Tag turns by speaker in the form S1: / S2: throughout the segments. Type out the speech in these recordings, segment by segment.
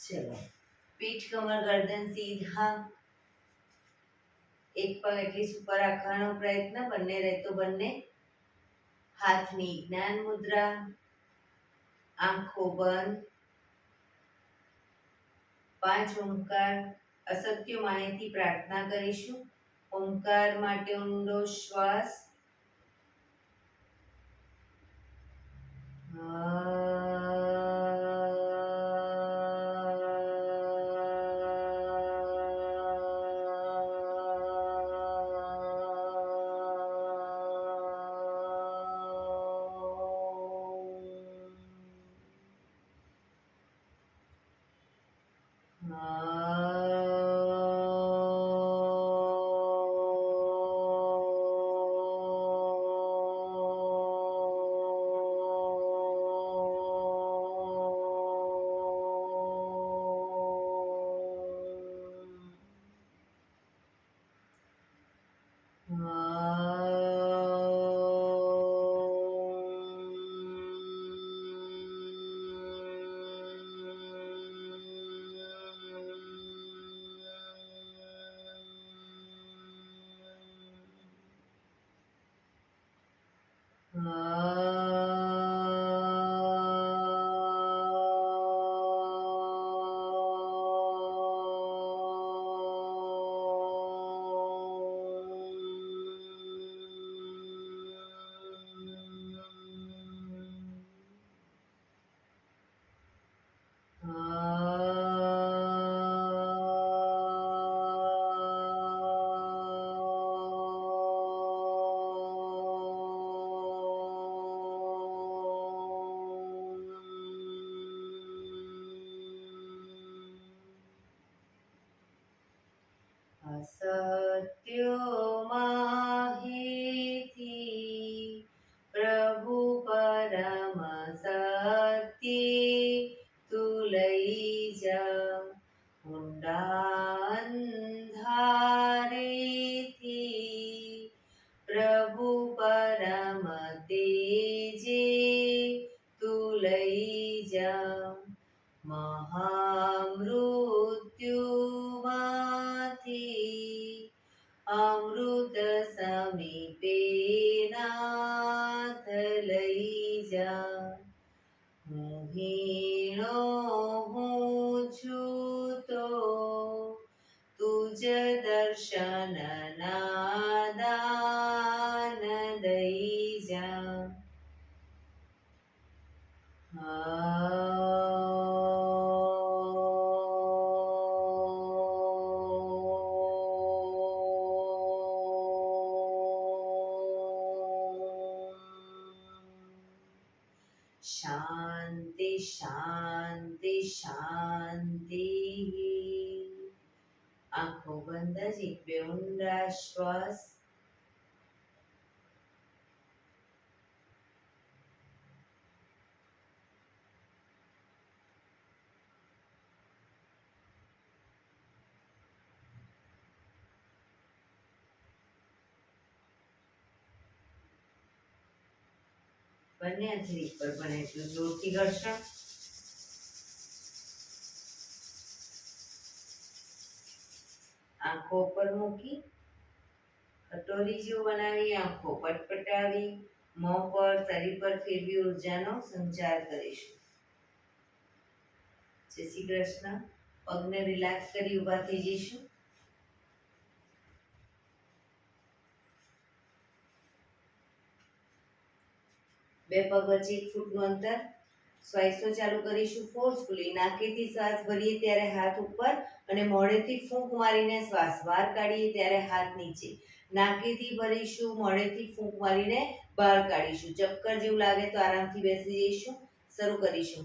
S1: ચલો, પીઠ કમર ગરદન સીધા, એક પગ એટલી ઉપર રાખવાનો પ્રયત્ન, બંને રહેતો બંને. હાથની જ્ઞાન મુદ્રા, આંખો બંધ. 5 ઓમકાર અસત્ય માહિતી પ્રાર્થના કરીશું. ઓમકાર માટે ઊંડો શ્વાસ. સત્યો માહિતી પ્રભુ પરમ સત્યે તું લઈ જા. ઊંડા અંધારેથી પ્રભુ પરમ તેજે તું લઈ જા. મહામૃત્યુમાંથી અમૃત સમીપે નાથ લઈ જા. હું હીણો હું છું તો તુજ દર્શન ના દાન દઈ જા. શાંતિ શાંતિ શાંતિ. આંખો બંધ જ એક બે ઊંડા શ્વાસ. બંને હાથની ઉપર પણ એટલું જોરથી ઘર્ષણ. આંખો પર મૂકી કટોરી જેવું બનાવી આંખો પટપટાવી મોં પર શરીર પર ફેરવી ઉર્જાનો સંચાર કરીશું. જય શ્રી કૃષ્ણ. પગને રિલેક્સ કરી ઊભા થઈ જઈશું. બે પગ વચ્ચે 1 ફૂટનું અંતર. શ્વાસો ચાલુ કરીશું ફોર્સફુલી. નાકેથી શ્વાસ ભરીએ ત્યારે હાથ ઉપર અને મોઢેથી ફૂંક મારીને શ્વાસ બહાર કાઢીએ ત્યારે હાથ નીચે. નાકેથી ભરીશું, મોઢેથી ફૂંક મારીને બહાર કાઢીશું. ચક્કર જેવું લાગે તો આરામથી બેસી જઈશું. શરૂ કરીશું.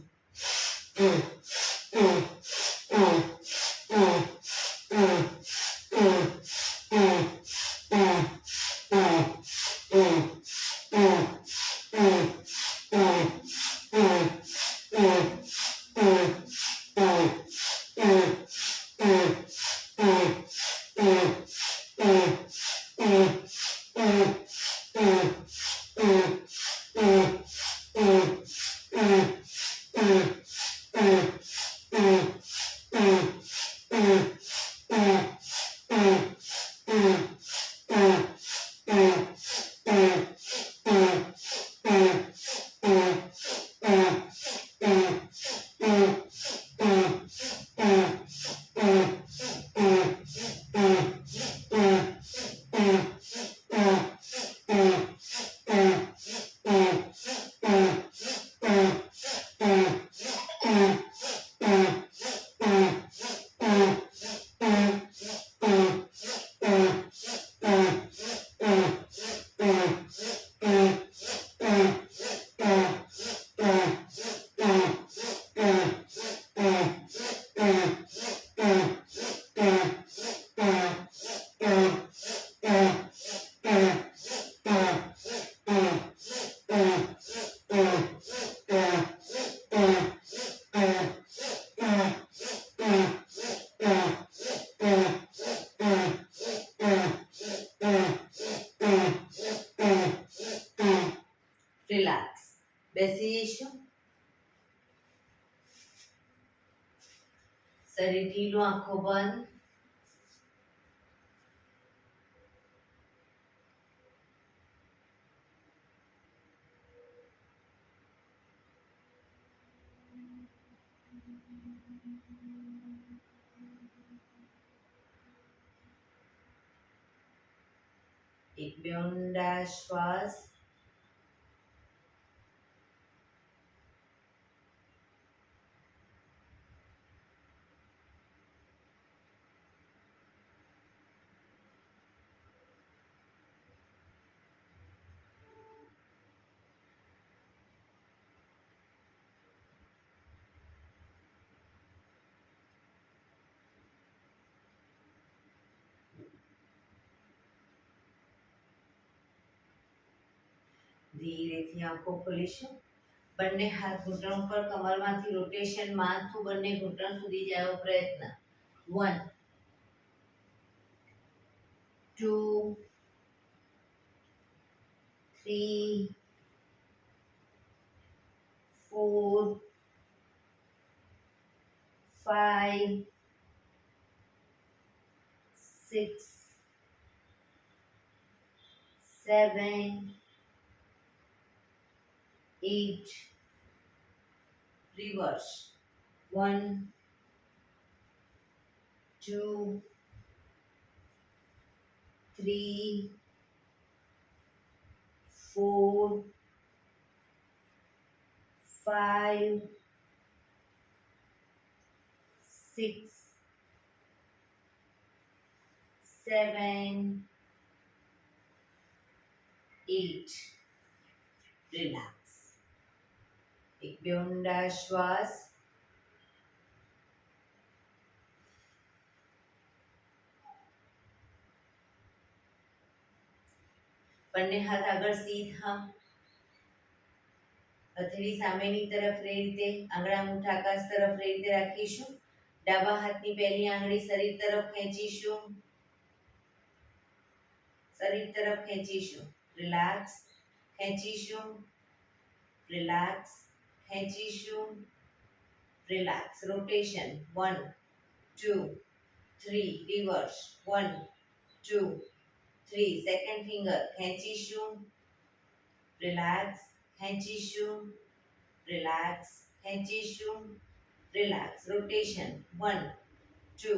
S1: રિલેક્સ. બેસી જઈશું. શરીર ઢીલું, આંખો બંધ. એક બે ઊંડા શ્વાસ. ધીરેથી આંખો ખોલીશું. બંને હાથ ઘૂંટણ ઉપર, કમરમાંથી રોટેશન, માથું બંને ઘૂંટણ સુધી જાય એવો પ્રયત્ન. 1 2 3 4 5 6 7 8. Reverse. 1 2 3 4 5 6 7 8. Relax. એક બે ઊંડા શ્વાસ. બંને હાથ આગળ સીધા. હથેળી સામેની તરફ એ રીતે, આંગળા મૂઠ આકાશ તરફ એ રીતે રાખીશું. ડાબા હાથની પહેલી આંગળી શરીર તરફ ખેંચીશું. શરીર તરફ ખેંચીશું. રિલેક્સ. ખેંચીશું. રિલેક્સ. ખેંચીશું. Relax. Rotation. 1 2 3. Reverse. 1 2 3. Second finger ખેંચીશું. રિલેક્સ. ખેંચીશું. રિલેક્સ. ખેંચીશું. Relax. Rotation. 1 2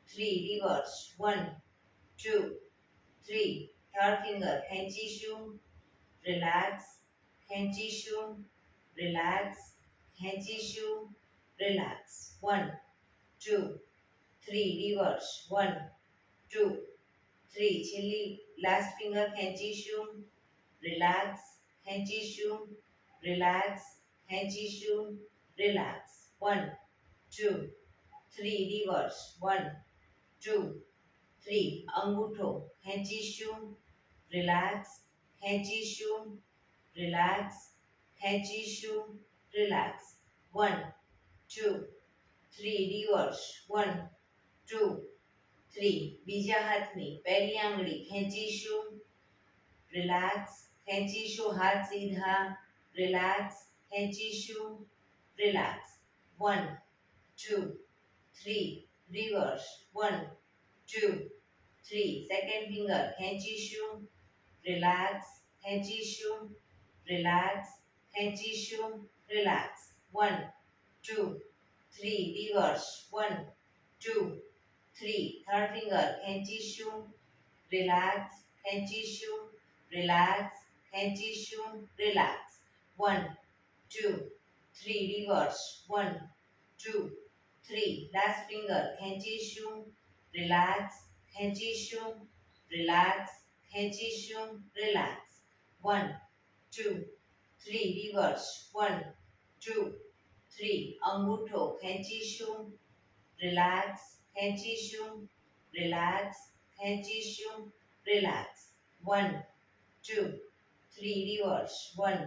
S1: 3. Reverse. 1 2 3. Third finger ખેંચીશું. રિલેક્સ. ખેંચીશું. રિલેક્સ. ખેંચીશું. રિલેક્સ. 1 2 3. રિવર્સ. 1 2 3. છેલ્લી લાસ્ટ ફિંગર ખેંચીશું. રિલેક્સ. ખેંચીશું. રિલેક્સ. ખેંચીશું. રિલેક્સ. 1 2 3. રિવર્સ. 1 2 3. અંગૂઠો ખેંચીશું. રિલેક્સ. ખેંચીશું. રિલેક્સ. ખેંચીશું. રિલેક્સ. 1 2 3. રિવર્સ. 1 2 3. બીજા હાથની પહેલી આંગળી ખેંચીશું. રિલેક્સ. ખેંચીશું. હાથ સીધા. રિલેક્સ. ખેંચીશું. રિલેક્સ. 1 2 3. રિવર્સ. 1 2 3. સેકન્ડ ફિંગર ખેંચીશું. રિલેક્સ. ખેંચીશું. રિલેક્સ. ખેંચીશું. રિલેક્સ. 1 2 3. રિવર્સ. 1 2 3. થર્ડ ફિંગર ખેંચીશું. રિલેક્સ. ખેંચીશું. રિલેક્સ. ખેંચીશું. રિલેક્સ. 1 2 3. રિવર્સ. 1 2 3. લાસ્ટ ફિંગર ખેંચીશું. રિલેક્સ. ખેંચીશું. રિલેક્સ. ખેંચીશું. રિલેક્સ. 1 2 3. રિવર્સ. 1 2 3. અંગૂઠો ખેંચીશું. રિલેક્સ. ખેંચીશું. રિલેક્સ. ખેંચીશું. રિલેક્સ. 1 2 3. રિવર્સ. 1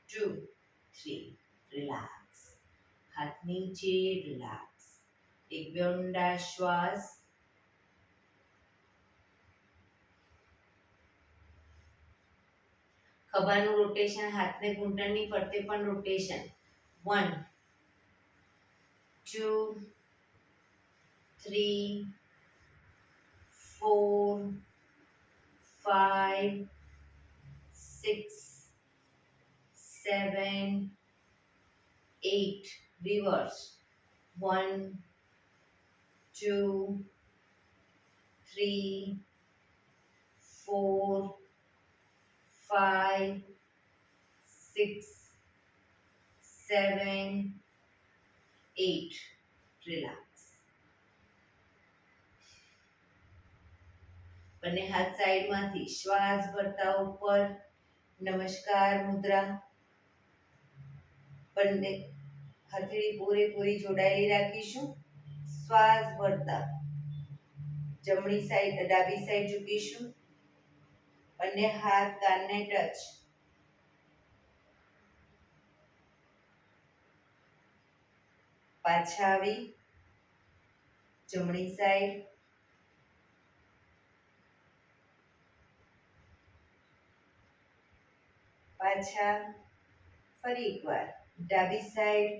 S1: 2 3. રિલેક્સ. હાથ નીચે. રિલેક્સ. એક બે ઊંડા શ્વાસ. ખભાનું રોટેશન, હાથને ઘૂંટણની ફરતે પણ રોટેશન. 1 2 3 4 5 6 7 8. Reverse. 1 2 3 4 5 6 7 8. Relax. બંને હાથ સાઈડમાંથી શ્વાસ ભરતા ઉપર, નમસ્કાર મુદ્રા. બંને હથેળી પૂરેપૂરી જોડાયેલી રાખીશું. શ્વાસ ભરતા જમણી સાઈડ ડાબી સાઈડ ઝૂકીશું. બંને હાથ કાનને ટચ. પાછા આવી જમણી સાઈડ. પાછા ફરી એકવાર ડાબી સાઈડ.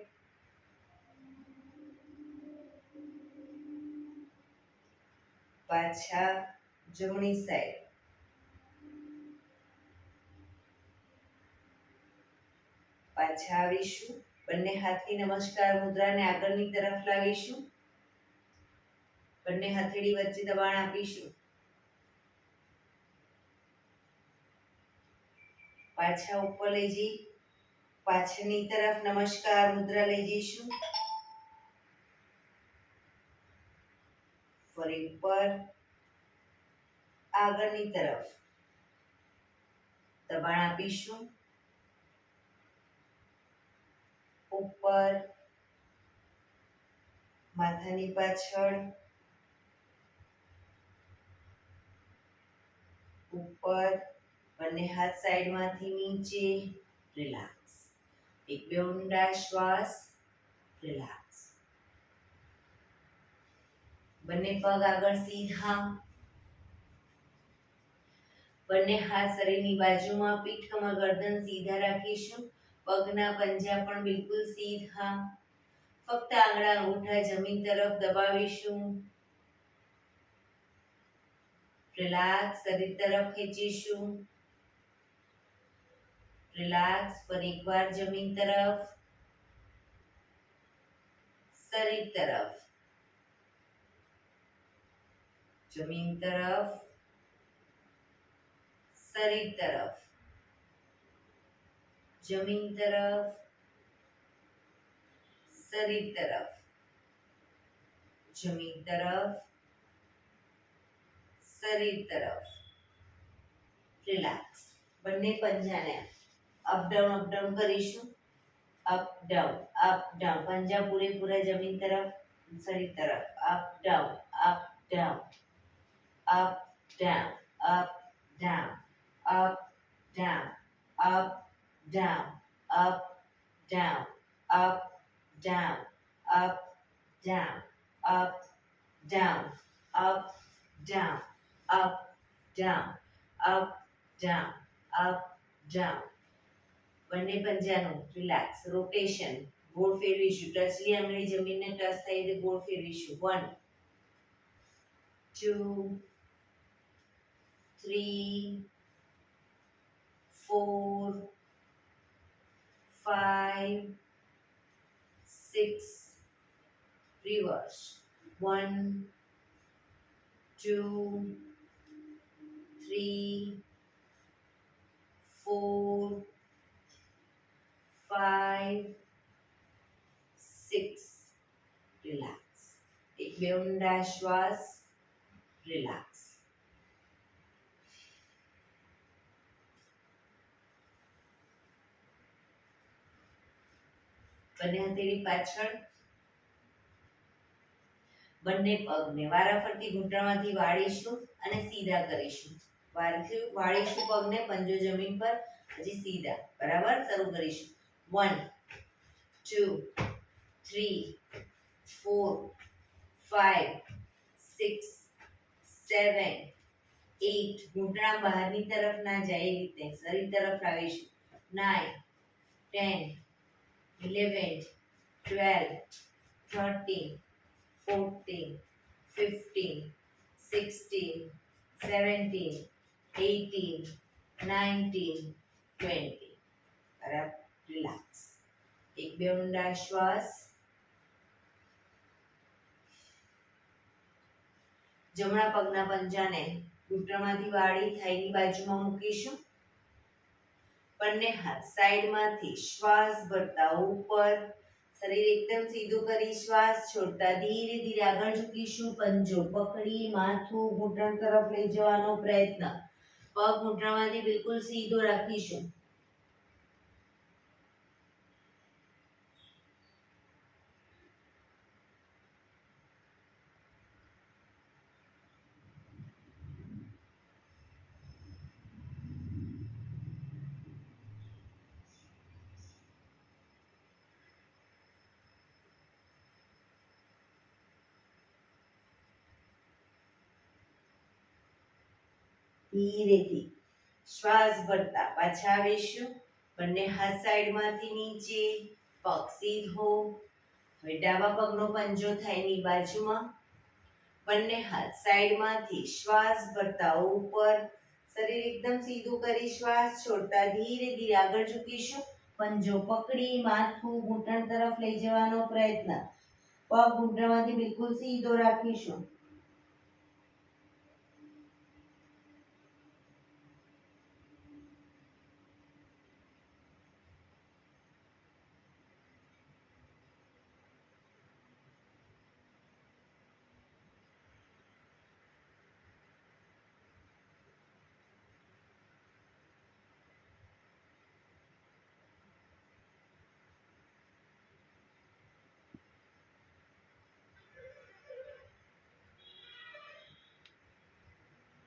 S1: પાછા જમણી સાઈડ. પાછા આવીશું. બંને હાથની નમસ્કાર મુદ્રાને આગળની તરફ લાવીશું. બંને હથેળી વચ્ચે દબાણ આપીશું. પાછા ઉપર લઈ જઈ પાછળની તરફ નમસ્કાર મુદ્રા લઈ જઈશું. ફરી ઉપર આગળની તરફ દબાણ આપીશું. ઉપર માથાની પાછળ, ઉપર બંને હાથ સાઈડમાંથી નીચે. રિલેક્સ. એક બે ઊંડા શ્વાસ. રિલેક્સ. બંને પગ આગળ સીધા. બંને હાથ શરીરની બાજુમાં, પીઠ કમર ગરદન સીધા રાખીશું. પગના પંજા પણ બિલકુલ સીધા. ફક્ત આંગળા અંગૂઠા જમીન તરફ દબાવીશું. રિલેક્સ. શરીર તરફ ખેંચીશું. રિલેક્સ. ફરી એકવાર જમીન તરફ, શરીર તરફ, જમીન તરફ, શરીર તરફ, જમીન તરફ, શરીર તરફ, જમીન તરફ, શરીર તરફ. રિલેક્સ. બંને પંજાને અપ ડાઉન કરીશું. Up down, up down. પંજા પૂરેપૂરા જમીન તરફ, શરીર તરફ. Up down, up down, up down, up down, up down, up down, up down, up down, up down, up down, up down, up down, up down, up down. બંને પંજાનું relax. Rotation. ગોળ ફેરવીશું. ટચલી આંગળી જમીનને ટચ થઈ તે ગોળ ફેરવીશું. 1 2 3 4 5 6. Reverse. 1 2 3 4 5 6. Relax. એક બે ઊંડા શ્વાસ. રિલેક્સ. બંને હથેળી પાછળ. બંને પગને વારાફરતી ઘૂંટણમાંથી વાળીશું અને સીધા કરીશું. વાળીશું પગને, પંજો જમીન પર, પછી સીધા. બરાબર. શરૂ કરીશું. 1 2 3 4 5 6 7 8 ઘૂંટણા બહારની તરફ ના જાય એ રીતે શરીર તરફ લાવીશું 9 10 11 12 13 14 15 16 17 18 19 20 બરાબર રિલેક્સ એક બે ઊંડા શ્વાસ જમણા પગના પંજાને ઘૂંટણમાંથી વાળી થાઈની બાજુમાં મૂકીશું બંને હાથ સાઈડમાંથી શ્વાસ ભરતા ઉપર શરીર એકદમ સીધું કરી શ્વાસ છોડતા ધીરે ધીરે આગળ ઝૂકીશું પંજો પકડી માથું ઘૂંટણ તરફ લઈ જવાનો પ્રયત્ન પગ ઘૂંટણમાંથી બિલકુલ સીધો રાખીશું ધીરેથી શ્વાસ ભરતા પાછા આવીશું બંને હાથ સાઈડમાંથી નીચે પગ સીધો હવે ડાબા પગનો પંજો થાયની બાજુમાં બંને હાથ સાઈડમાંથી શ્વાસ ભરતા ઉપર શરીર એકદમ સીધું કરી શ્વાસ છોડતા ધીરે ધીરે આગળ ઝૂકીશું પંજો પકડી માથું ઘૂંટણ તરફ લઈ જવાનો પ્રયત્ન પગ ઘૂંટણમાંથી બિલકુલ સીધો રાખીશું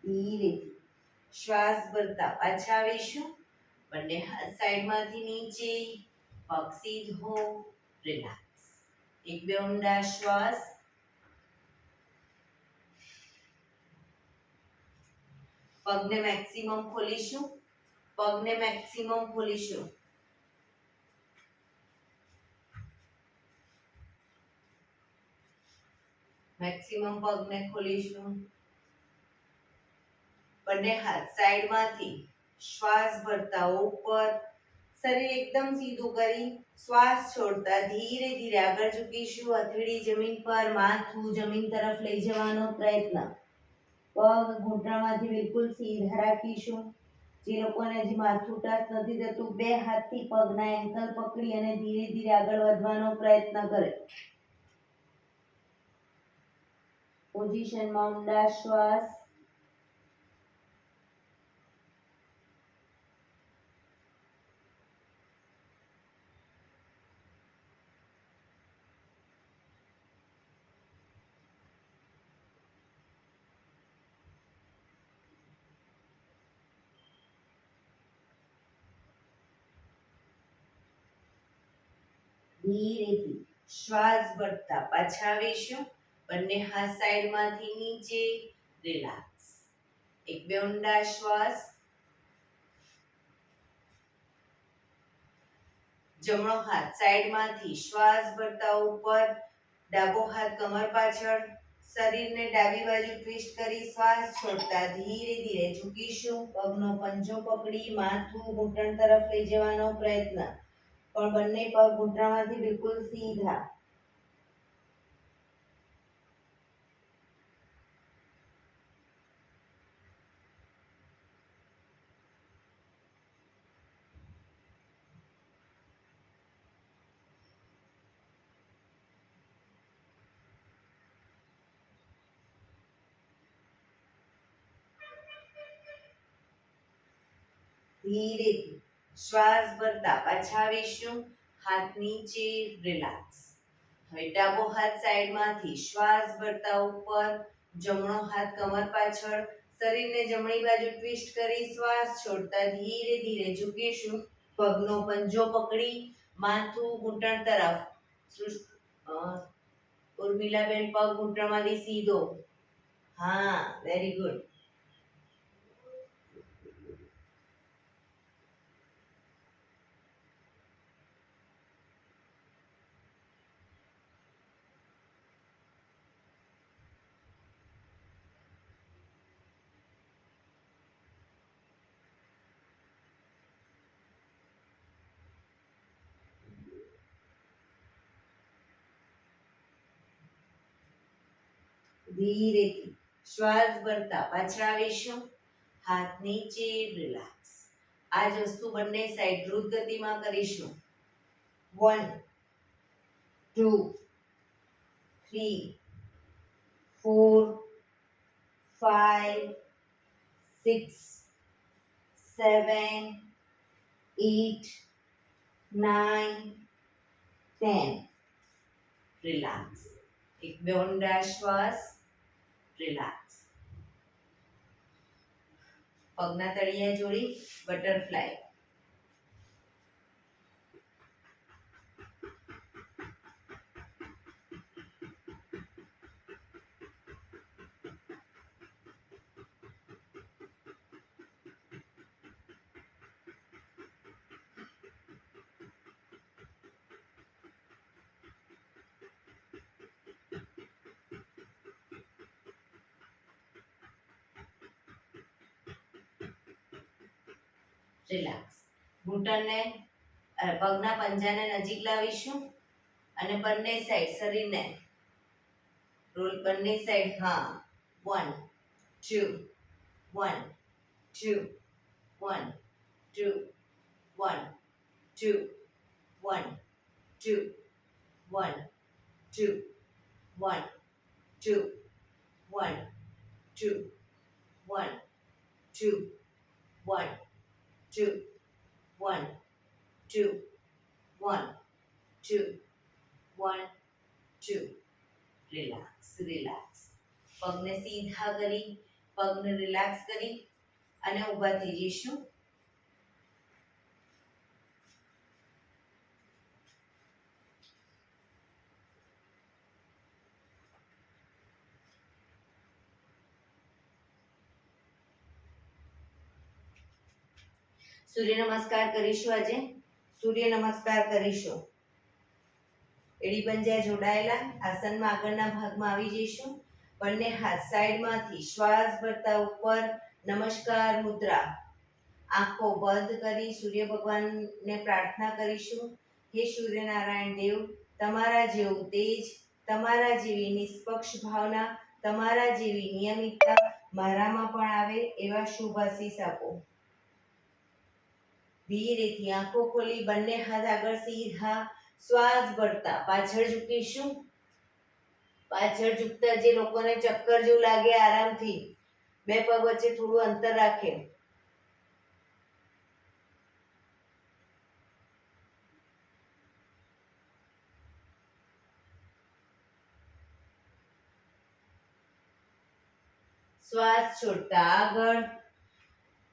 S1: ધીરેથી શ્વાસ ભરતા પાછા આવીશું બંને હાથ સાઈડમાંથી નીચે પગ સીધો રિલેક્સ એક બે ઊંડા શ્વાસ પગને મેક્સિમમ ખોલીશું મેક્સિમમ પગને ખોલીશું બંને હાથ સાઈડમાંથી શ્વાસ ભરતા ઉપર શરીર એકદમ સીધું કરી શ્વાસ છોડતા ધીરે ધીરે આગળ ઝૂકીશું હથેળી જમીન પર માથું જમીન તરફ લઈ જવાનો પ્રયત્ન પગ ઘૂંટણમાંથી બિલકુલ સીધા રાખીશું જે લોકોને હજી માથું ટચ નથી થતું બે હાથથી પગના એન્કલ પકડી અને ધીરે ધીરે આગળ વધવાનો પ્રયત્ન કરે પોઝિશનમાં ઊંડા શ્વાસ ધીરેથી શ્વાસ ભરતા પાછા આવીશું બંને હાથ સાઈડમાંથી નીચે રિલેક્સ એક બે ઊંડા શ્વાસ જમણો હાથ સાઈડમાંથી શ્વાસ ભરતા ઉપર ડાબો હાથ કમર પાછળ શરીરને ડાબી બાજુ ટ્વિસ્ટ કરી શ્વાસ છોડતા ધીરે ધીરે ઝૂકીશું પગનો પંજો પકડી માથું ઘૂંટણ તરફ લઈ જવાનો પ્રયત્ન પણ બંને પગ ઘૂંટણમાંથી બિલકુલ સીધા ધીરેથી શ્વાસ ભરતા પાછા આવીશું હાથ નીચે રિલેક્સ હવે ડાબો હાથ સાઈડમાંથી શ્વાસ ભરતા ઉપર જમણો હાથ કમર પાછળ શરીરને જમણી બાજુ ટ્વિસ્ટ કરી શ્વાસ છોડતા ધીરે ધીરે ઝૂકીશું પગનો પંજો પકડી માથું ઘૂંટણ તરફ ઉર્મિલાબેન પગ ઘૂંટણમાંથી સીધો હા વેરી ગુડ ધીરેથી શ્વાસ ભરતા પાછા આવીશું. હાથ નીચે, રિલેક્સ. આ જ વસ્તુ બંને સાઈડ દ્રુત ગતિમાં કરીશું. 1 2 3 4 5 6 7 8 9 10. રિલેક્સ. એક બે ઊંડા શ્વાસ. રિલેક્સ. પગના તળિયા જોડી બટરફ્લાય. રિલેક્સ. ઘૂંટણને પગના પંજાને નજીક લાવીશું અને બંને સાઈડ શરીરને રોલ. બંને સાઈડ. હા. 1 2 1 2 1 2 1 2 1 2 1 2 1 2 1 2 1 2 1 2 1 2 1 2 1 2. રિલેક્સ. રિલેક્સ. પગને સીધા કરી, પગને રિલેક્સ કરી અને ઊભા થઈ જઈશું. સૂર્ય નમસ્કાર કરીશું. આજે સૂર્ય નમસ્કાર કરીશું. એડી પંજા જોડાયેલા આસનમાં આગળના ભાગમાં આવી જઈશું. બંને હાથ સાઈડમાંથી શ્વાસ ભરતા ઉપર નમસ્કાર મુદ્રા. આંખો બંધ કરી સૂર્ય ભગવાનને પ્રાર્થના કરીશું. હે સૂર્યનારાયણ દેવ, તમારા જેવું તેજ, તમારા જેવી નિષ્પક્ષ ભાવના, તમારા જેવી નિયમિતતા મારામાં પણ આવે એવા શુભ આશીષ આપો. ધીરેથી આંખો ખોલી બંને હાથ આગળ સીધા શ્વાસ ભરતા પાછળ ઝૂકીશું. પાછળ ઝૂકતા જે લોકોને ચક્કર જેવું લાગે, આરામથી બે પગ વચ્ચે થોડું અંતર રાખે. શ્વાસ છોડતા આગળ.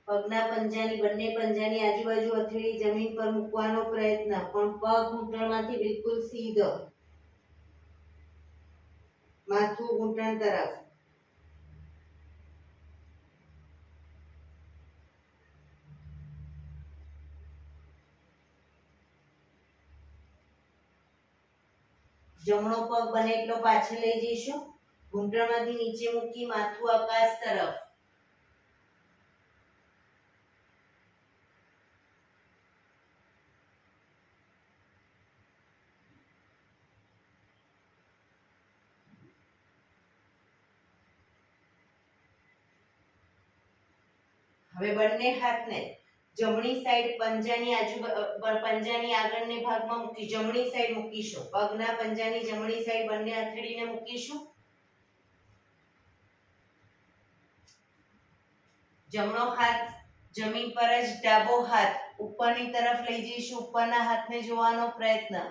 S1: પગના પંજાની બંને પંજાની આજુબાજુ હથેળી જમીન પર મૂકવાનો પ્રયત્ન, પણ પગ ઘૂંટણમાંથી બિલકુલ સીધો. માથું ઘૂંટણ તરફ. જમણો પગ બને એટલો પાછળ લઈ જઈશું. ઘૂંટણમાંથી નીચે મૂકી માથું આકાશ તરફ. હવે બંને હાથને જમણી સાઈડ પંજાની આગળની ભાગમાં મૂકી જમણી સાઈડ મૂકીશું. પગના પંજાની જમણી સાઈડ બંને હથેળીને મૂકીશું. જમણો હાથ જમીન પર જ, ડાબો હાથ ઉપરની તરફ લઈ જઈશું. ઉપરના હાથને જોવાનો પ્રયત્ન.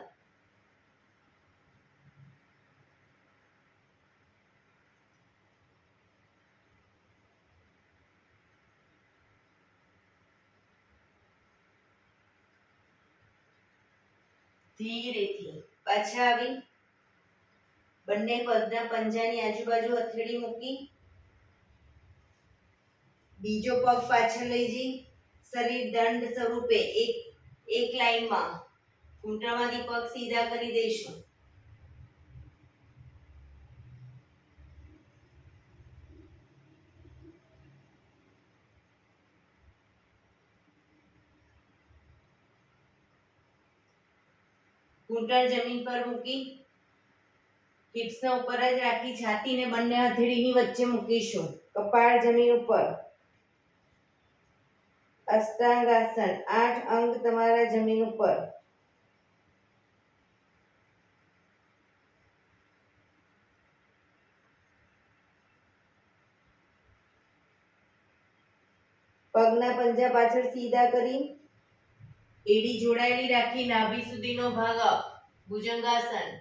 S1: ધીરેથી પાછા આવી બંને પગના પંજાની આજુબાજુ હથેળી મૂકી બીજો પગ પાછળ લઈ જઈ શરીર દંડ સ્વરૂપે એક લાઈનમાં ઘૂંટણમાંથી પગ સીધા કરી દઈશું. ઘૂંટણ જમીન પર મૂકી હિપ્સને ઉપર જ રાખી છાતીને બંને હથેળીની વચ્ચે મૂકીશું. કપાળ જમીન ઉપર. અષ્ટાંગાસન 8 અંગ તમારા જમીન ઉપર. પગના પંજા પાછળ સીધા કરી એડી જોડાયેલી રાખી નાભી સુધીનો ભાગ અપ. ભુજંગાસન.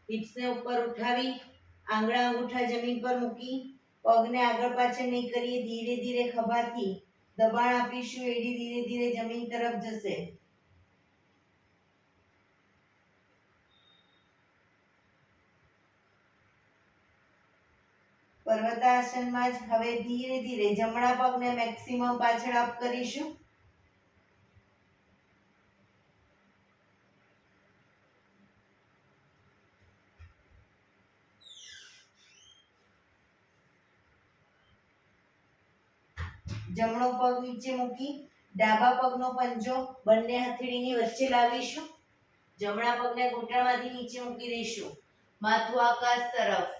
S1: હિપ્સને ઉપર ઉઠાવી આંગળા અંગૂઠા જમીન પર મૂકી પગને આગળ પાછળ નહીં કરીએ. ધીરે ધીરે ખભાથી દબાણ આપીશું. એડી ધીરે ધીરે જમીન તરફ જશે. પર્વતાસનમાં જ હવે ધીરે ધીરે જમણા પગને મેક્સિમમ પાછળ અપ કરીશું. જમણો પગ નીચે મૂકી ડાબા પગનો પંજો બંને હથેળીની વચ્ચે લાવીશું. જમણા પગને ઘૂંટણમાંથી નીચે મૂકી દઈશું. માથું આકાશ તરફ.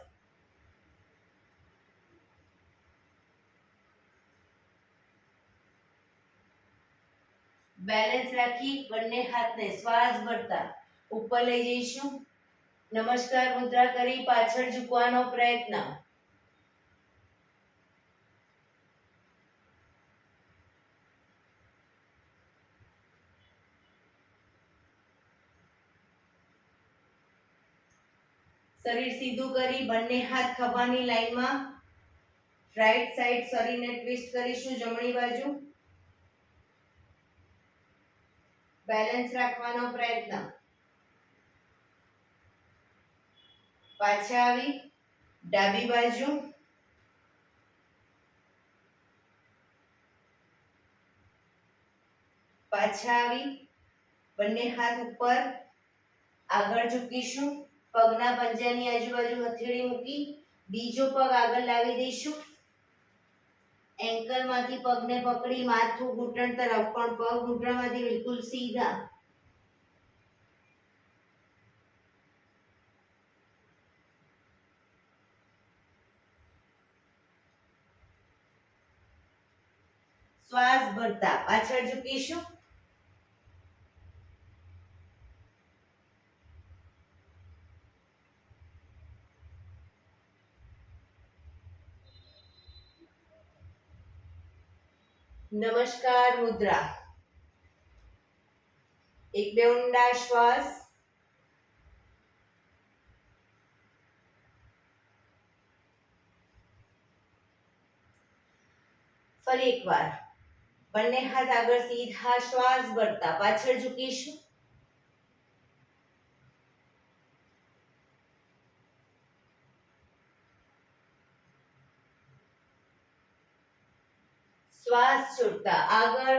S1: બેલેન્સ રાખી બંને હાથને શ્વાસ ભરતા ઉપર લઈ જઈશું. નમસ્કાર મુદ્રા કરી પાછળ ઝૂકવાનો પ્રયત્ન. શરીર સીધું કરી બંને હાથ ખભાની લાઈનમાં. રાઈટ સાઈડ શરીરને ટ્વિસ્ટ કરીશું જમણી બાજુ. બેલેન્સ રાખવાનો પ્રયત્ન. પાછા આવી ડાબી બાજુ. પાછા આવી બંને હાથ ઉપર આગળ ઝૂકીશું. પગના પંજાની આજુબાજુ હથેળી મૂકી બીજો પગ આગળ લાવી દઈશું. એન્કલમાંથી પગને પકડી માથું ઘૂંટણ તરફ પણ પગ ઘૂંટણમાંથી બિલકુલ સીધા. શ્વાસ ભરતા પાછળ ઝૂકીશું. નમસ્કાર મુદ્રા. એક બે ઊંડા શ્વાસ. ફરી એકવાર બંને હાથ આગળ સીધા શ્વાસ ભરતા પાછળ ઝૂકીશું. શ્વાસ છોડતા આગળ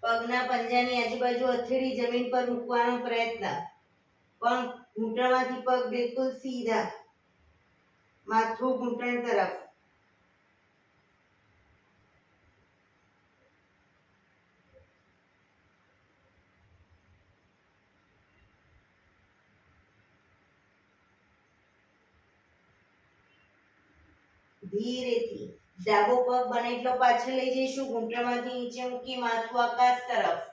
S1: પગના પંજાની આજુબાજુ હથેળી જમીન પર મૂકવાનો પ્રયત્ન. પણ ઘૂંટણમાંથી પગ બિલકુલ સીધા. માથું ઘૂંટણ તરફ. ધીરેથી ડાબો પગ બને એટલો પાછળ લઈ જઈશું. ઘૂંટણમાંથી નીચે મૂકી માથું આકાશ તરફ.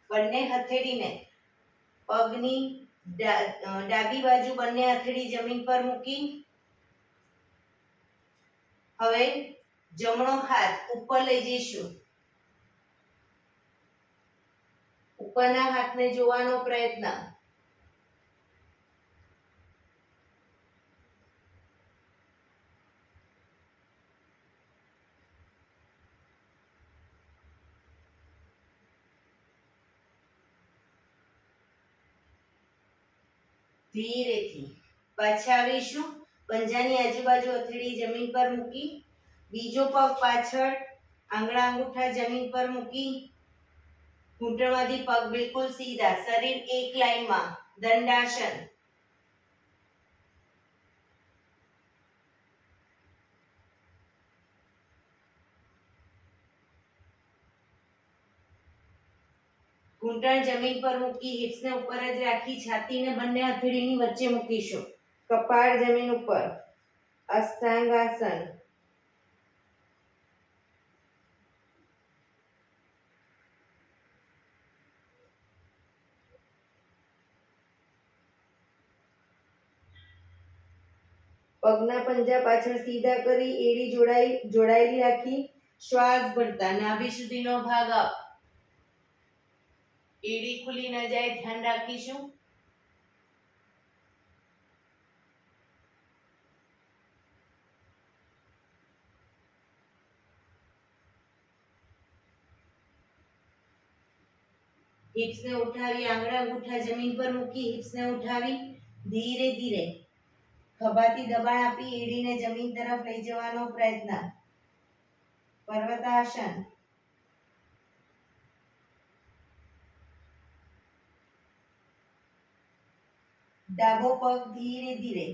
S1: બંને હથેળીને પગની ડાબી બાજુ બંને હથેળી જમીન પર મૂકી હવે જમણો હાથ ઉપર લઈ જઈશું. ઉપરના હાથને જોવાનો પ્રયત્ન. ધીરેથી પાછા આવીશું. પંજાની આજુબાજુ હથેળી જમીન પર મૂકી બીજો પગ પાછળ, આંગળા અંગૂઠા જમીન પર મૂકી, ઘૂંટણમાંથી પગ બિલકુલ સીધા, શરીર એક લાઈનમાં, દંડાસન. ઘૂંટણ જમીન પર મૂકી, હિપ્સને ઉપર જ રાખી, છાતીને બંને હથેળીની વચ્ચે મૂકીશું. કપાળ જમીન ઉપર, અષ્ટાંગાસન. પગના પંજા પાછળ સીધા કરી, એડી જોડાયેલી રાખી, શ્વાસ ભરતા નાભી સુધીનો ભાગ અપ. એડી ખુલી ન જાય, ધ્યાન રાખીશું. હિપ્સને ઉઠાવી, આંગળા અંગૂઠા જમીન પર મૂકી, હિપ્સને ઉઠાવી, ધીરે ધીરે ખભાથી દબાણ આપી, એડીને જમીન તરફ લઈ જવાનો પ્રયત્ન. પર્વતાસન. ડાબો પગ ધીરે ધીરે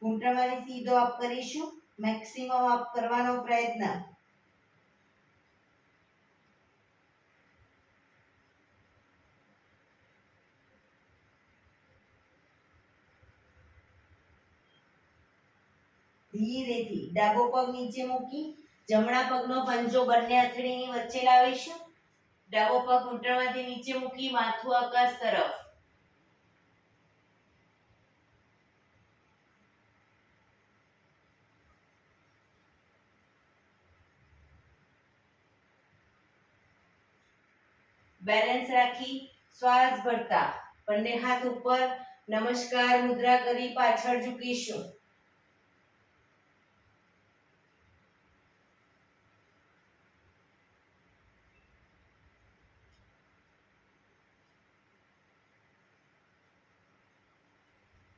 S1: ઘૂંટણમાંથી સીધો અપ કરીશું, મેક્સિમમ અપ કરવાનો પ્રયત્ન. ધીરેથી ડાબો પગ નીચે મૂકી, જમણા પગનો પંજો બંને હથેળીની વચ્ચે લાવીશું. ડાબો પગ ઘૂંટણમાંથી નીચે મૂકી, માથું આકાશ તરફ. બેલેન્સ રાખી, શ્વાસ ભરતા બંને હાથ ઉપર, નમસ્કાર મુદ્રા કરી પાછળ ઝૂકીશું.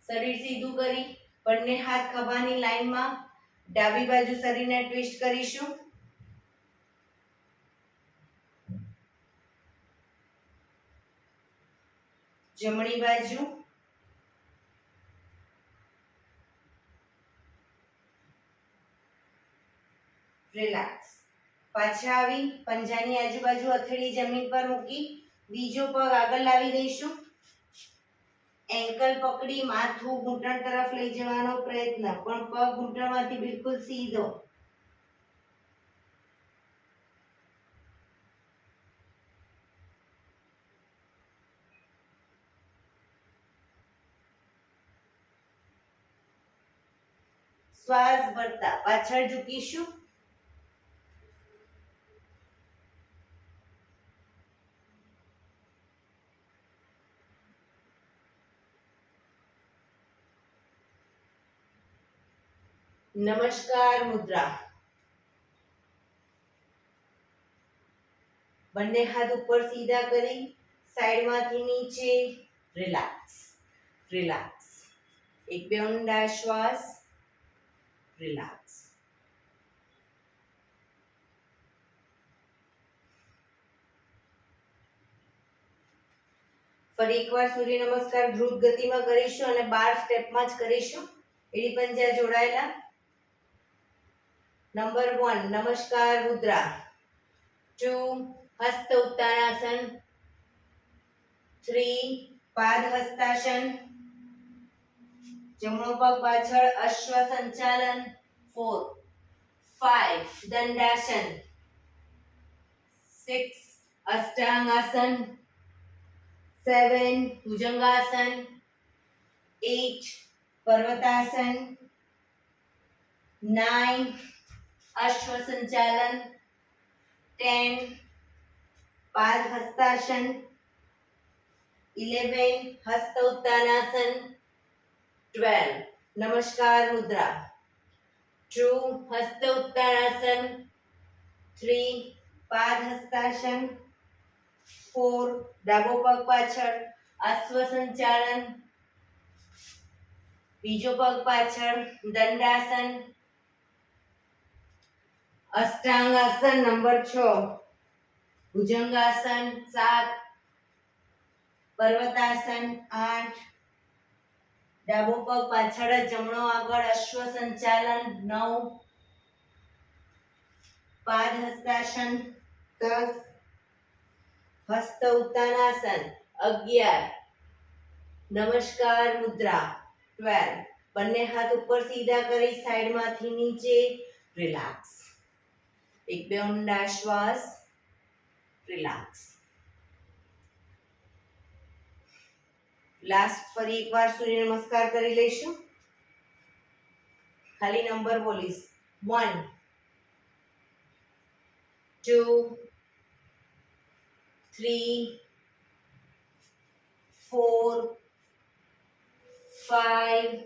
S1: શરીર સીધું કરી, બંને હાથ ખભાની લાઈનમાં, ડાબી બાજુ શરીરને ટ્વિસ્ટ કરીશું. જમણી બાજુ. રિલેક્સ. પાછા આવી, પંજાની આજુબાજુ હથેળી જમીન પર મૂકી, બીજો પગ આગળ લાવી દઈશું. એન્કલ પકડી માથું ઘૂંટણ તરફ લઈ જવાનો પ્રયત્ન, પણ પગ ઘૂંટણમાંથી બિલકુલ સીધો. શ્વાસ ભરતા પાછળ ઝૂકીશું. નમસ્કાર મુદ્રા. બંને હાથ ઉપર સીધા કરી, સાઈડમાંથી નીચે. રિલેક્સ. રિલેક્સ. એક બે ઊંડા શ્વાસ. રિલેક્સ. ફરી એકવાર સૂર્ય નમસ્કાર દ્રુત ગતિમાં કરીશું અને 12 સ્ટેપમાં જ કરીશું. એડી પંજા જોડાયેલા. નંબર 1 નમસ્કાર મુદ્રા. 2 હસ્ત ઉત્તાનાસન. 3 પાદ હસ્તાસન. જમણો પગ પાછળ, અશ્વ સંચાલન. 4 5 દંડાસન. 6 અષ્ટાંગાસન. 7 ભુજંગાસન. 8 પર્વતાસન. 9 અશ્વ સંચાલન. 10 પાદ હસ્તાસન. 11 હસ્ત ઉત્તાનાસન. 12 નમસ્કાર મુદ્રા. 2 હસ્ત ઉત્તાનાસન. 3 પાદ હસ્તાસન. 4 ડાબો પગ પાછળ, અશ્વ સંચાલન. બીજો પગ પાછળ, દંડાસન. અષ્ટાંગાસન નંબર 6, ભુજંગાસન 7, પર્વતાસન 8, ડાબો પગ પાછળ જ જમણો આગળ અશ્વ સંચાલન 9, પાદ હસ્તાસન 10, હસ્ત ઉત્તાનાસન 11, નમસ્કાર મુદ્રા 12, બંને હાથ ઉપર સીધા કરી સાઈડમાંથી નીચે રિલેક્સ. એક બે ઊંડા શ્વાસ, રિલેક્સ. લાસ્ટ ફરી એકવાર સૂર્ય નમસ્કાર કરી લઈશું. ખાલી નંબર બોલીશ. 1 2 3 4 5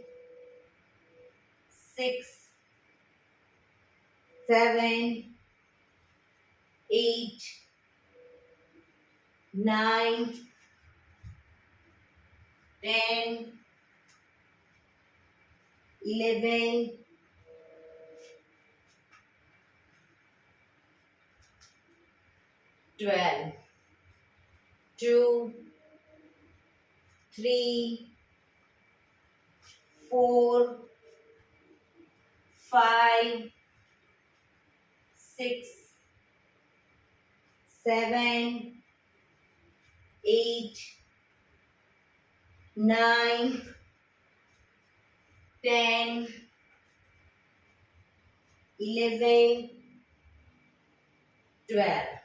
S1: 6 7 8 9 10 11 12 2 3 4 5 6 7 8 9 10 11 12.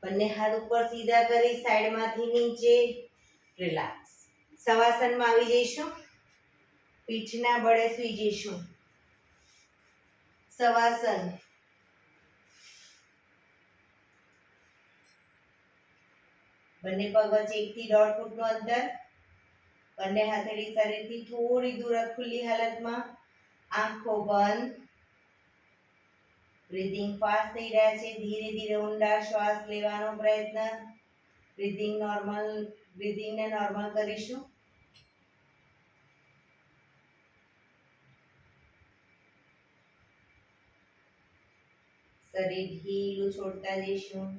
S1: બંને હાથ ઉપર સીધા કરી સાઈડમાંથી નીચે રિલેક્સ. શવાસનમાં આવી જઈશું. પીઠના બળે સૂઈ જઈશું. શવાસન. બંને પગ વચ્ચે 1 થી 1.5 ફૂટનું અંતર. બંને હથેળી શરીરથી થોડી દૂર ખુલ્લી હાલતમાં. આંખો બંધ. બ્રીધિંગ ફાસ્ટ થઈ રહ્યા છે. ધીરે ધીરે ઊંડા શ્વાસ લેવાનો પ્રયત્ન. બ્રીધિંગને નોર્મલ કરીશું. શરીર ઢીલું છોડતા જઈશું.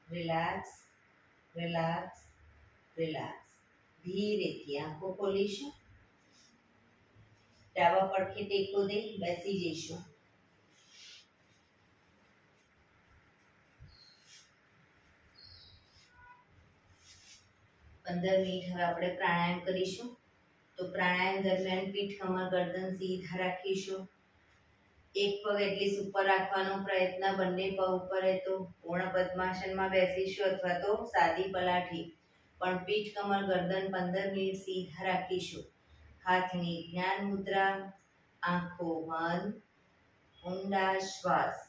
S1: Relax, relax, relax. ધીરેથી આંખો ખોલીશું. ડાબા પડખે ટેકો દઈ બેસી જઈશું. પંદર મિનિટ હવે આપણે પ્રાણાયામ કરીશું. તો પ્રાણાયામ દરમિયાન પીઠ, કમર, ગરદન સીધા રાખીશું. એક પગ એટલી ઉપર રાખવાનો પ્રયત્ન, બંને પગ ઉપર હોય તો પૂર્ણ પદ્માસનમાં બેસીશું અથવા તો સાદી પલાઠી. પણ પીઠ કમર ગરદન 15 મિનિટ સીધા રાખીશું. હાથની જ્ઞાન મુદ્રા, આંખો બંધ, ઊંડા શ્વાસ.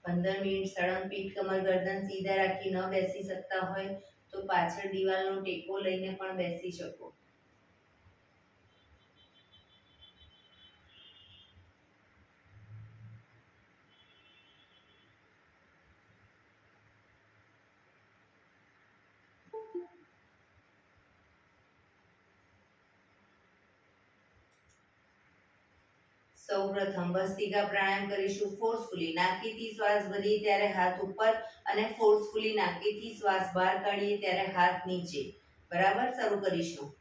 S1: 15 મિનિટ સળંગ પીઠ કમર ગરદન સીધા રાખી ન બેસી શકતા હોય તો પાછળ દિવાલનો ટેકો લઈને પણ બેસી શકો. સૌપ્રથમ ભસ્ત્રિકા પ્રાણાયામ કરીશું ફોર્સફુલી. નાકીથી શ્વાસ ભરીએ ત્યારે હાથ ઉપર અને ફોર્સફુલી નાકીથી શ્વાસ બહાર કાઢીએ ત્યારે હાથ નીચે. બરાબર, શરૂ કરીશું.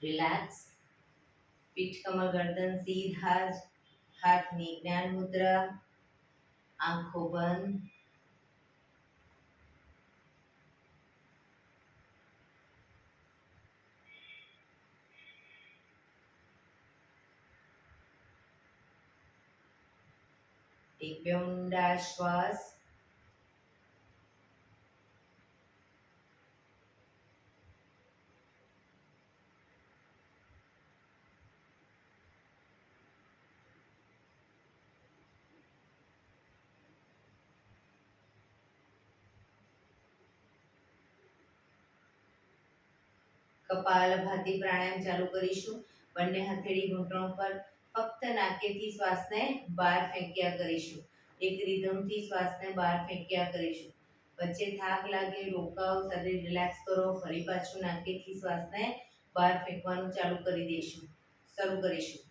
S1: રિલેક્સ. પીઠ કમર ગરદન સીધા જ. હાથની જ્ઞાન મુદ્રા, આંખો બંધ. એક બે ઊંડા શ્વાસ. કપાલભાતિ પ્રાણાયામ ચાલુ કરીશું. બંને હથેળી ઘૂંટણો પર. ફક્ત નાકેથી શ્વાસને બહાર ફેંક્યા કરીશું. એક રિધમથી શ્વાસને બહાર ફેંક્યા કરીશું. વચ્ચે થાક લાગે, રોકાઓ, શરીર રિલેક્સ કરો, ફરી પાછું નાકેથી શ્વાસને બહાર ફેંકવાનું ચાલુ કરી દઈશું. શરૂ કરીશું.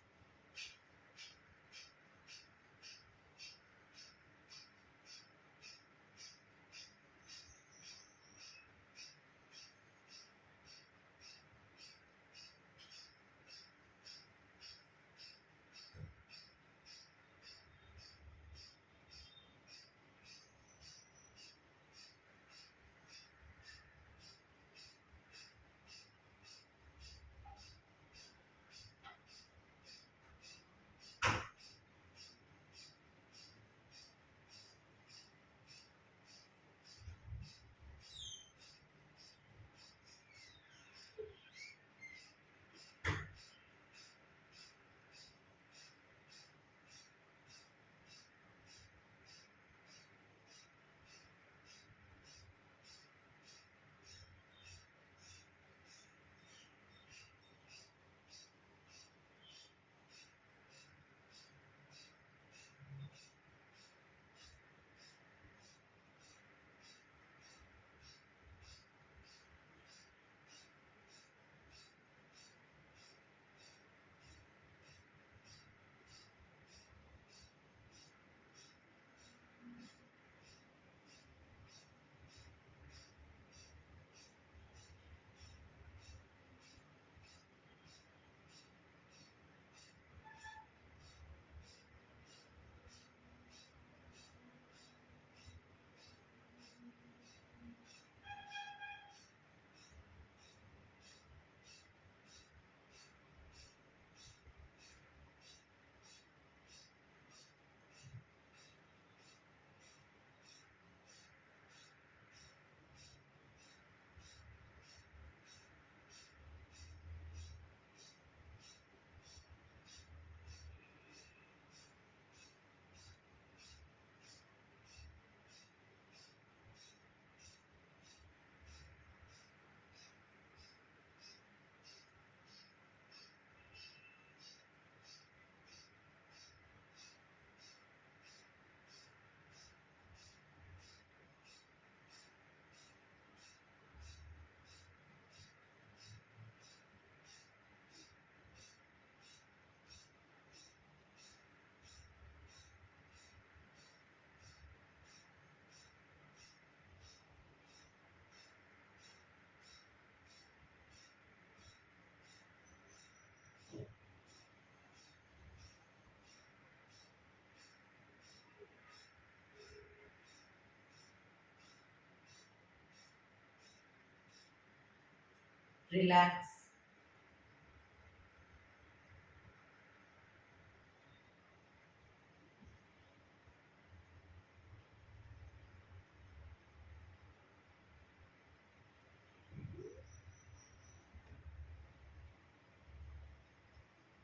S1: રિલેક્સ.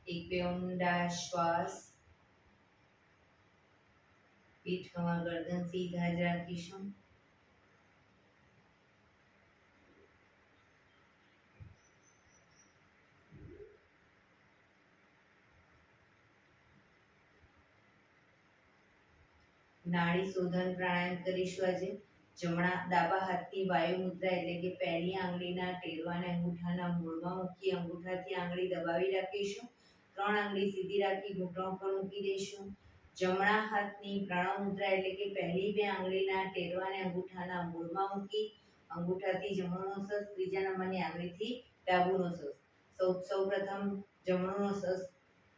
S1: એક બે ઊંડા શ્વાસ. પીઠમાં ગરદન સીધા જ રાખીશું. નાડી શોધન પ્રાણાયામ કરીશું આજે. ડાબા હાથની વાયુ મુદ્રા એટલે કે પહેલી આંગળીના ટેરવાને અંગૂઠાના મૂળમાં મૂકી અંગૂઠાથી આંગળી દબાવી રાખીશું. 3 આંગળી સીધી રાખી ઘૂંટણ પર મૂકી દઈશું. જમણા હાથની પ્રણવ મુદ્રા એટલે કે પહેલી 2 આંગળીના ટેરવાને અંગૂઠાના મૂળમાં મૂકી અંગૂઠાથી જમણો નોસસ, ત્રીજા નંબરની આંગળીથી ડાબુ નોસસ. સૌપ્રથમ જમણો નોસસ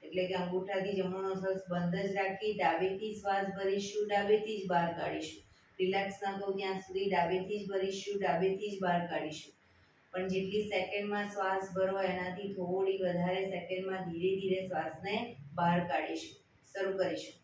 S1: એટલે કે અંગૂઠાથી જમણો નોસસ બંધ જ રાખી ડાબેથી શ્વાસ ભરીશું, ડાબેથી જ બહાર કાઢીશું. રિલેક્સ ન થવું ત્યાં સુધી ડાબેથી જ ભરીશું, ડાબેથી જ બહાર કાઢીશું. પણ જેટલી સેકન્ડમાં શ્વાસ ભરો એનાથી થોડી વધારે સેકન્ડમાં ધીરે ધીરે શ્વાસને બહાર કાઢીશું. શરૂ કરીશું.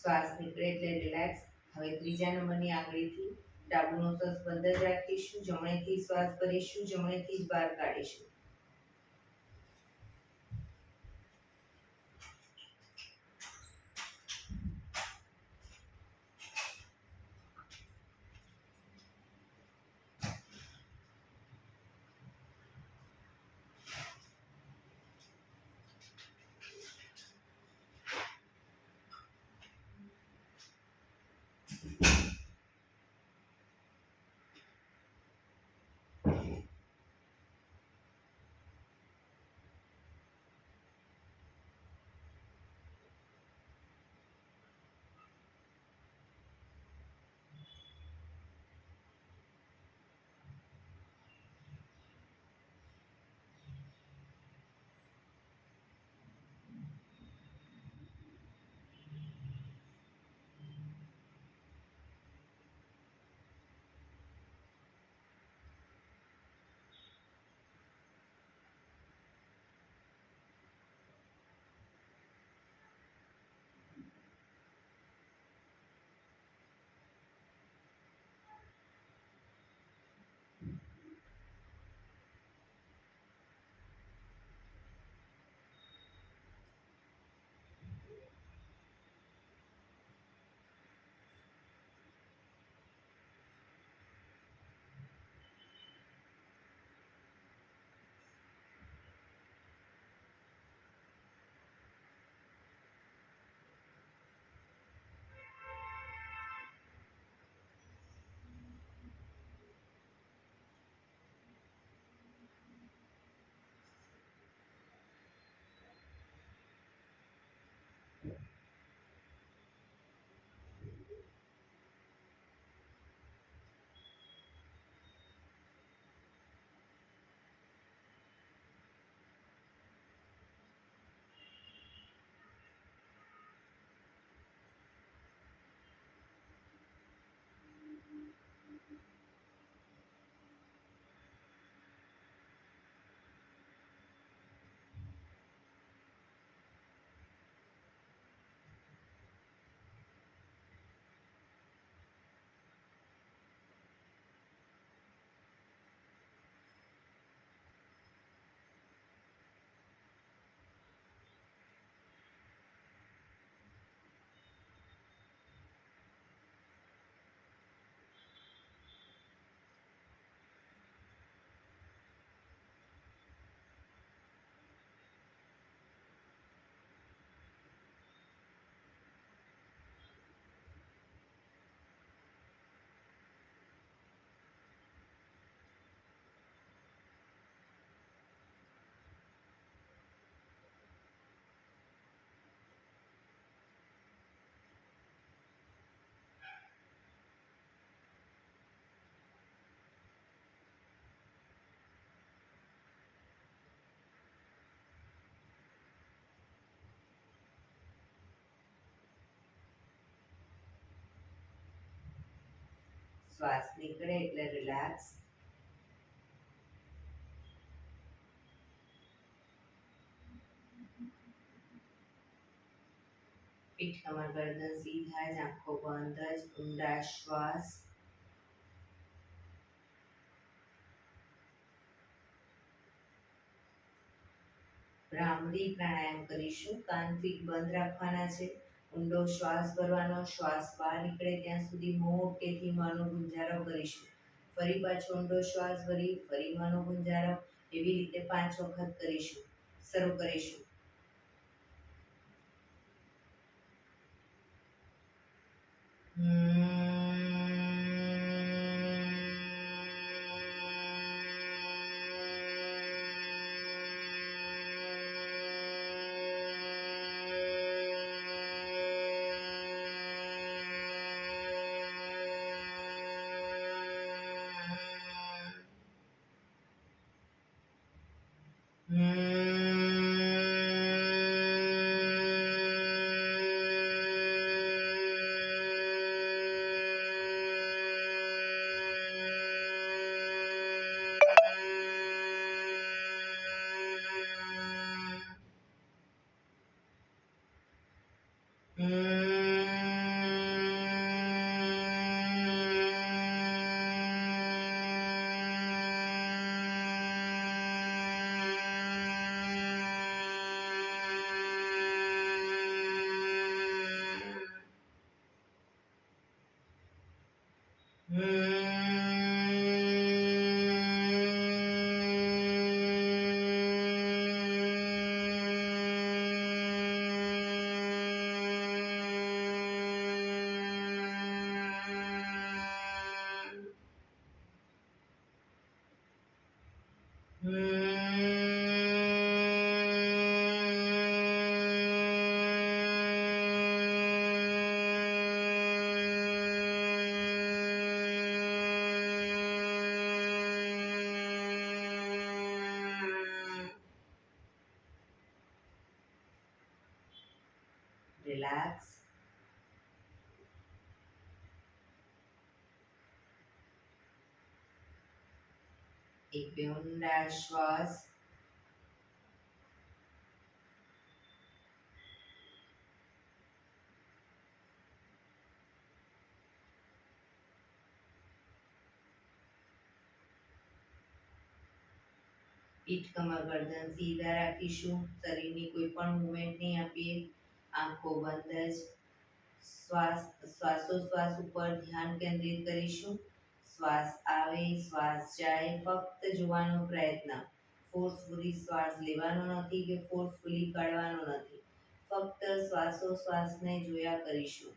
S1: શ્વાસ નીકળે એટલે રિલેક્સ. હવે ત્રીજા નંબરની આંગળીથી ડાબુ નોસસ બંધ જ રાખીશું. જમણેથી શ્વાસ ભરીશું, જમણેથી જ બહાર કાઢીશું. શ્વાસ નીકળે એટલે રિલેક્સ. પીઠ કમર ગરદન સીધા જ, આંખો બંધ જ, ઊંડા શ્વાસ. ભ્રામરી પ્રાણાયામ કરીશું. કાન ફીટ બંધ રાખવાના છે. ઊંડો શ્વાસ ભરવાનો, શ્વાસ બહાર નીકળે ત્યાં સુધી મોટેથી મોંનો ગુંજારો કરીશું. ફરી પાછો ઊંડો શ્વાસ ભરી ફરી મોંનો ગુંજારો, એવી રીતે 5 વખત કરીશું. શરૂ કરીશું. રિલેક્સ. એક બે ઊંડા શ્વાસ. પીઠ કમર ગરદન સીધા રાખીશું. શરીરની કોઈ પણ મુવમેન્ટ નહીં આપીએ. આંખો બંધ જ. શ્વાસોશ્વાસ ઉપર ધ્યાન કેન્દ્રિત કરીશું. શ્વાસ આવે, શ્વાસ જાય, ફક્ત જોવાનો પ્રયત્ન. ફોર્સફુલી શ્વાસ લેવાનો નથી કે ફોર્સફુલી કાઢવાનો નથી. ફક્ત શ્વાસોશ્વાસને જોયા કરીશું.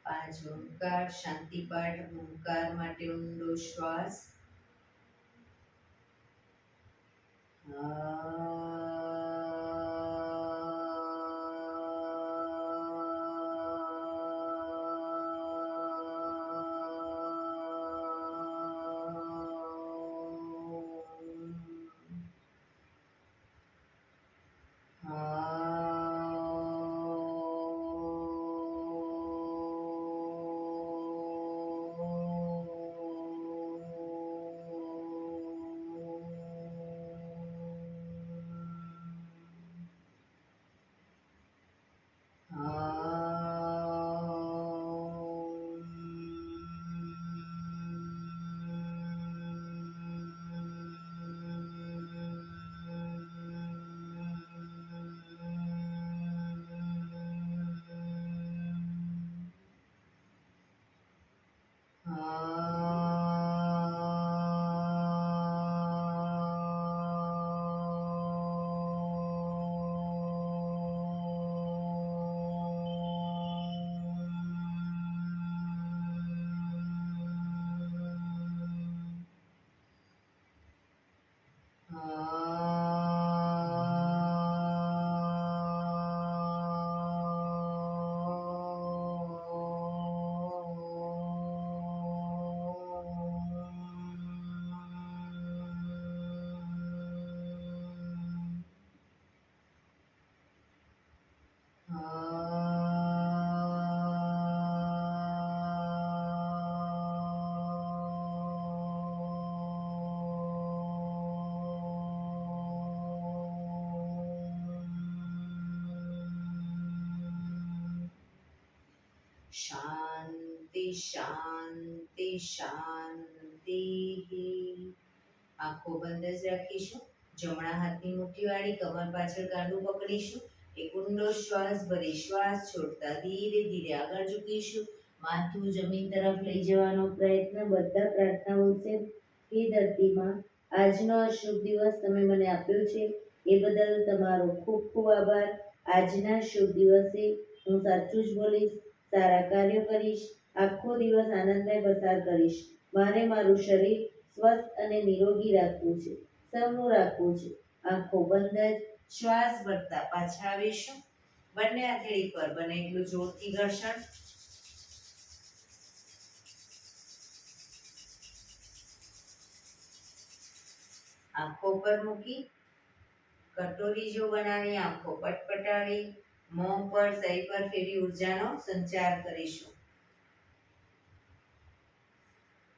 S1: પાંચ ઓમકાર શાંતિપાઠ ઓમકાર માટે ઊંડો શ્વાસ શાંતિ શાંતિ શાંતિ. આંખો બંધ જ રાખીશું. જમણા હાથની મુઠ્ઠી વાળી કમર પાછળ ગાંડું પકડીશું. એક ઊંડો શ્વાસ ભરી શ્વાસ છોડતા ધીરે ધીરે આગળ ઝૂકીશું. માથું જમીન તરફ લઈ જવાનો પ્રયત્ન. બધા પ્રાર્થના બોલશે. હે ધરતીમાં, આજનો આ શુભ દિવસ તમે મને આપ્યો છે એ બદલ તમારો ખૂબ ખૂબ આભાર. આજના શુભ દિવસે હું સાચું જ બોલીશ, સારા કાર્યો કરીશ, આખો દિવસ આનંદમય પસાર કરીશ. મારે મારું શરીર સ્વસ્થ અને નિરોગી રાખવું છે, સૌનું રાખવું છે. આંખો બંધ જ શ્વાસ ભરતા પાછા આવીશું. બંને હથેળી પર બને એટલું જોરથી ઘર્ષણ. આંખો પર મૂકી કટોરી જો બનાવી આંખો પટપટાવી મોં પર સહી પર ફેરી ઉર્જાનો સંચાર કરીશું.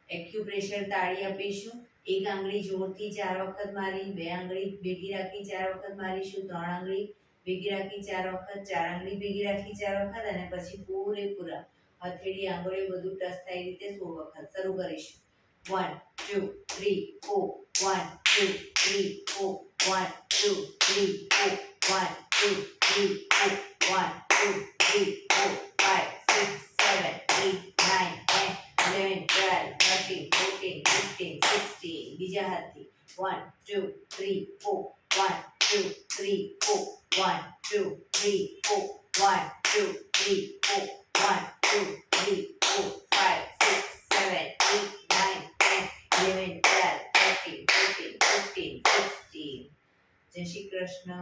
S1: એક્યુપ્રેશર તાળી આપીશું. એક આંગળી જોરથી 4 વખત મારી, બે આંગળી ભેગી રાખી 4 વખત મારીશું, 3 આંગળી ભેગી રાખી 4 વખત, 4 આંગળી ભેગી રાખી 4 વખત અને પછી પૂરેપૂરા હથેળી આંગળીઓ બધું ટચ થાય રીતે 16 વખત શરૂ કરીશું. 1 2 3 4 1 2 3 4 1 2 3 4 1 2 3 4 1 2 3 4 5 6 7 8 9 10 11 12 13 14 15 16. બીજા હાથથી 1 2 3 4 1 2 3 4 1 2 3 4 1 2 3 4 1 2 3 4 5 6 7 8 9 10 11 12 13 14 15 16. જય શ્રી કૃષ્ણ.